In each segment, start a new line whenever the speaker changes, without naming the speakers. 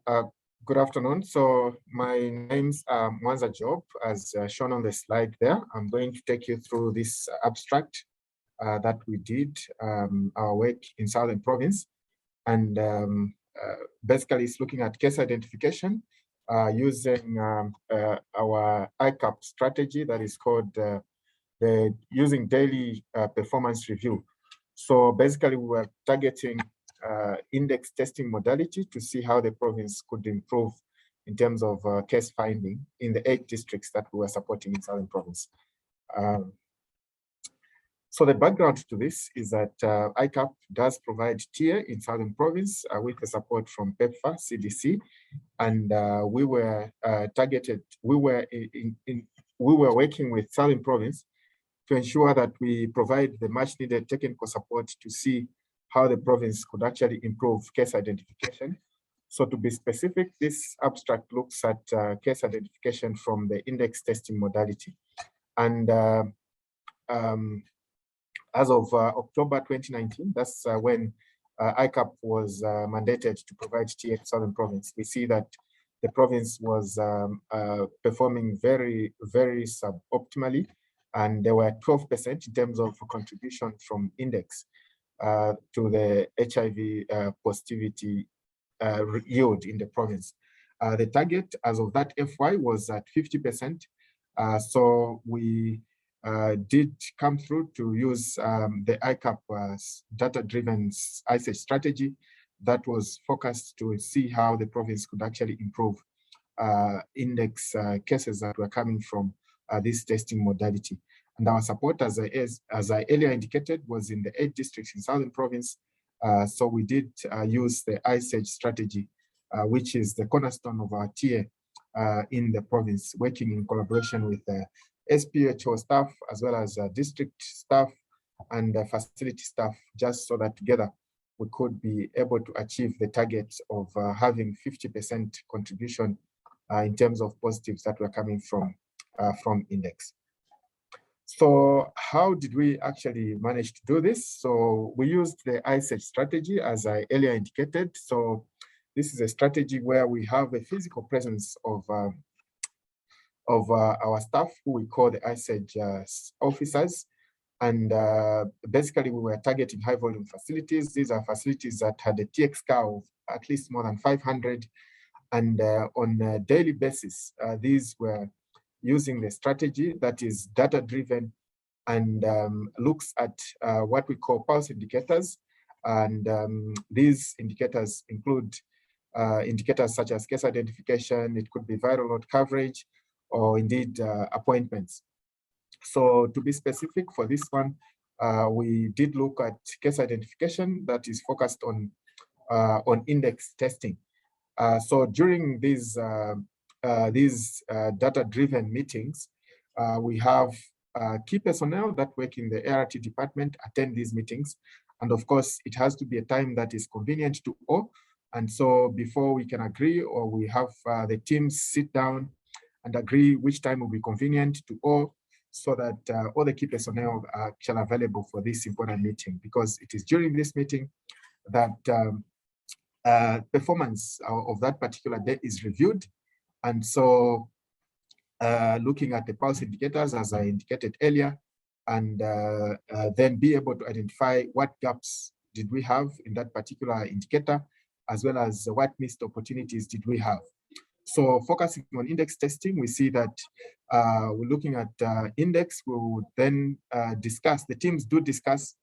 Uh, Good afternoon. So my name's Mwanza Job, as shown on the slide there. I'm going to take you through this abstract that we did, our work in Southern Province. And basically it's looking at case identification using our ICAP strategy that is called the using daily performance review. So basically we were targeting index testing modality to see how the province could improve in terms of case finding in the 8 districts that we were supporting in Southern Province. So the background to this is that ICAP does provide tier in Southern Province with the support from PEPFAR, CDC, and we were targeted. We were working with Southern Province to ensure that we provide the much needed technical support to see how the province could actually improve case identification. So to be specific, this abstract looks at case identification from the index testing modality. And as of October 2019, that's when ICAP was mandated to provide TA to Southern Province. We see that the province was performing very, very suboptimally, and there were 12% in terms of contribution from index to the HIV positivity yield in the province. The target as of that FY was at 50%. So we did come through to use the ICAP data-driven ISH strategy that was focused to see how the province could actually improve index cases that were coming from this testing modality. And our support, as I earlier indicated, was in the 8 districts in Southern Province. So we did use the ISH strategy, which is the cornerstone of our tier in the province, working in collaboration with SPHO staff, as well as district staff and facility staff, just so that together we could be able to achieve the target of having 50% contribution in terms of positives that were coming from index. So how did we actually manage to do this? So we used the ISH strategy, as I earlier indicated. So this is a strategy where we have a physical presence of our staff, who we call the ISH officers. And basically we were targeting high volume facilities. These are facilities that had a TX count of at least more than 500. And on a daily basis, these were using the strategy that is data-driven and looks at what we call pulse indicators. And these indicators include indicators such as case identification, it could be viral load coverage, or indeed appointments. So to be specific for this one, we did look at case identification that is focused on index testing. So during these data-driven meetings, we have key personnel that work in the ART department attend these meetings. And of course, it has to be a time that is convenient to all. And so before we can agree, or we have the teams sit down and agree which time will be convenient to all, so that all the key personnel are actually available for this important meeting, because it is during this meeting that performance of that particular day is reviewed. And so looking at the pulse indicators, as I indicated earlier, and then be able to identify what gaps did we have in that particular indicator, as well as what missed opportunities did we have. So focusing on index testing, we see that we're looking at index. We will then discuss, the teams do discuss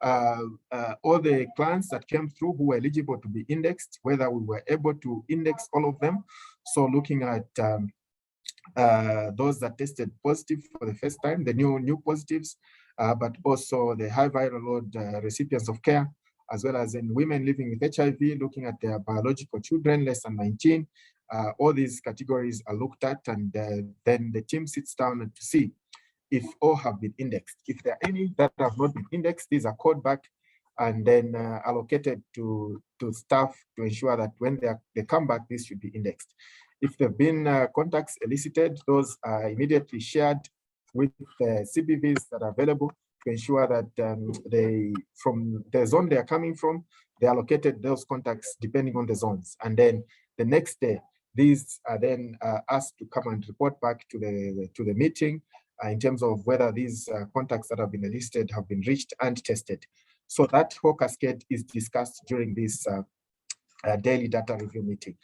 all the clients that came through who were eligible to be indexed, whether we were able to index all of them. So looking at those that tested positive for the first time, the new positives, but also the high viral load recipients of care, as well as in women living with HIV, looking at their biological children less than 19. All these categories are looked at, and then the team sits down to see if all have been indexed. If there are any that have not been indexed, these are called back and then allocated to staff to ensure that when they come back, this should be indexed. If there have been contacts elicited, those are immediately shared with the CBVs that are available to ensure that from the zone they are coming from, they allocated those contacts depending on the zones. And then the next day, these are then asked to come and report back to the meeting in terms of whether these contacts that have been listed have been reached and tested. So that whole cascade is discussed during this daily data review meeting.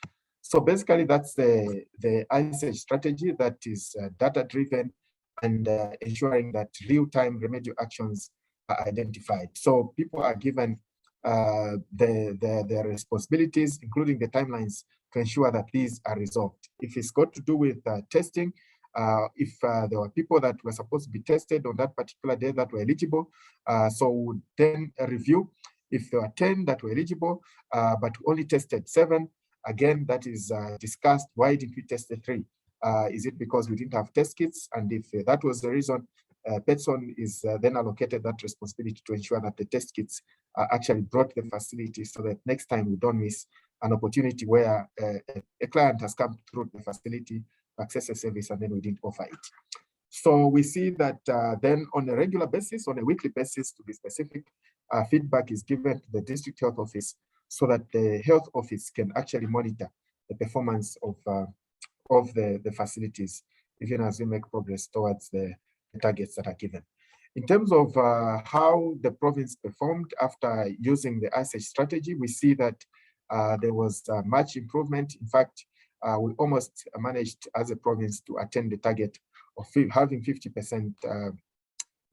So basically, that's the ISH strategy that is data-driven and ensuring that real-time remedial actions are identified. So people are given their responsibilities, including the timelines, to ensure that these are resolved. If it's got to do with testing, if there were people that were supposed to be tested on that particular day that were eligible, so we would then review. If there were 10 that were eligible, but we only tested 7, again, that is discussed. Why didn't we test the 3? Is it because we didn't have test kits? And if that was the reason, Petson is then allocated that responsibility to ensure that the test kits are actually brought to the facility, so that next time we don't miss an opportunity where a client has come through the facility to access a service and then we didn't offer it. So we see that then on a regular basis, on a weekly basis to be specific, feedback is given to the district health office so that the health office can actually monitor the performance of the facilities, even as we make progress towards the targets that are given. In terms of how the province performed after using the ISH strategy, we see that there was much improvement. In fact, we almost managed as a province to attain the target of having 50%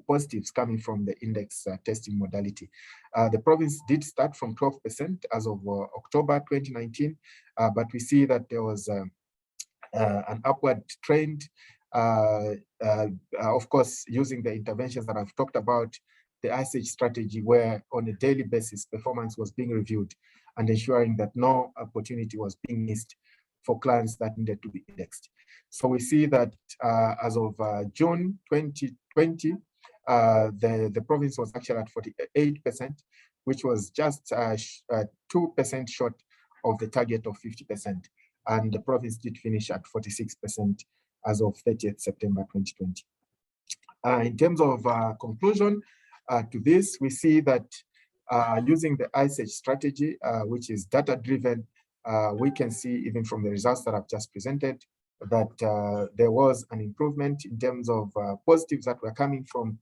positives coming from the index testing modality. The province did start from 12% as of October 2019, but we see that there was an upward trend, of course, using the interventions that I've talked about, the ISH strategy, where on a daily basis, performance was being reviewed and ensuring that no opportunity was being missed for clients that needed to be indexed. So we see that as of June 2020, the province was actually at 48%, which was just 2% short of the target of 50%. And the province did finish at 46% as of 30th September 2020. In terms of conclusion to this, we see that using the ISH strategy, which is data-driven, we can see even from the results that I've just presented that there was an improvement in terms of positives that were coming from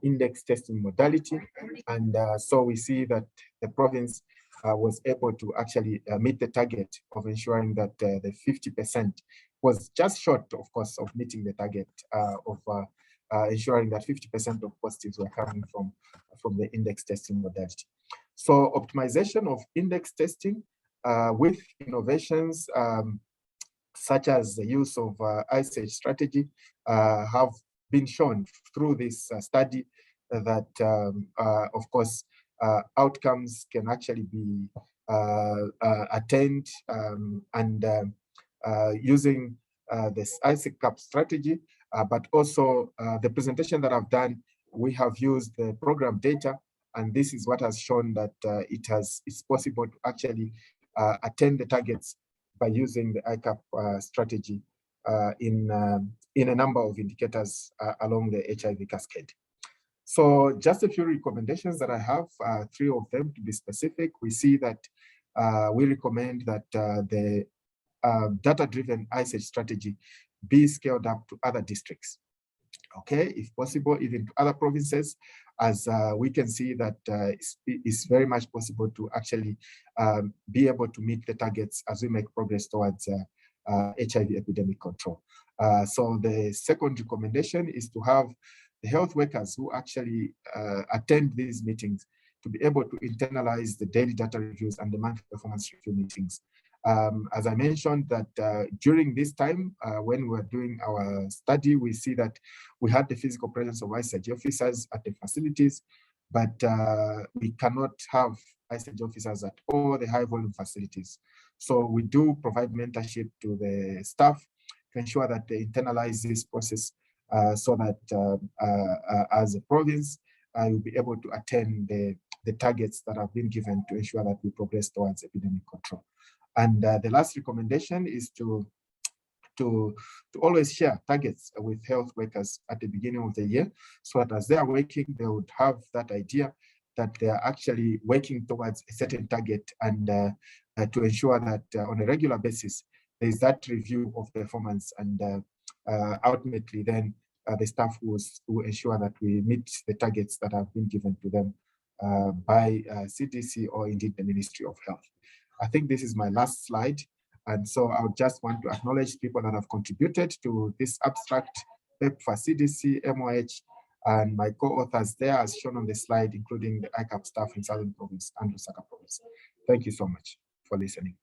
index testing modality. And so we see that the province was able to actually meet the target of ensuring that the 50% was just short, of course, of meeting the target of ensuring that 50% of positives were coming from the index testing modality. So optimization of index testing with innovations such as the use of ISH strategy have been shown through this study that, of course, outcomes can actually be attained and using this ISAC strategy, but also the presentation that I've done, we have used the program data, and this is what has shown that it's possible to actually attain the targets by using the ICAP strategy in a number of indicators along the HIV cascade. So just a few recommendations that I have, 3 of them to be specific. We see that we recommend that the data-driven ISH strategy be scaled up to other districts. Okay, if possible, even to other provinces, as we can see that it's very much possible to actually be able to meet the targets as we make progress towards HIV epidemic control. So the second recommendation is to have the health workers who actually attend these meetings to be able to internalize the daily data reviews and the monthly performance review meetings. As I mentioned that during this time, when we were doing our study, we see that we had the physical presence of ISH officers at the facilities, but we cannot have ISH officers at all the high volume facilities. So we do provide mentorship to the staff to ensure that they internalize this process so that as a province, you'll be able to attain the targets that have been given to ensure that we progress towards epidemic control. And the last recommendation is to always share targets with health workers at the beginning of the year, so that as they are working, they would have that idea that they are actually working towards a certain target, and to ensure that on a regular basis, there is that review of performance, and ultimately then the staff will ensure that we meet the targets that have been given to them by CDC or indeed the Ministry of Health. I think this is my last slide. And so I would just want to acknowledge people that have contributed to this abstract for CDC, MOH, and my co-authors there as shown on the slide, including the ICAP staff in Southern Province and Lusaka Province. Thank you so much for listening.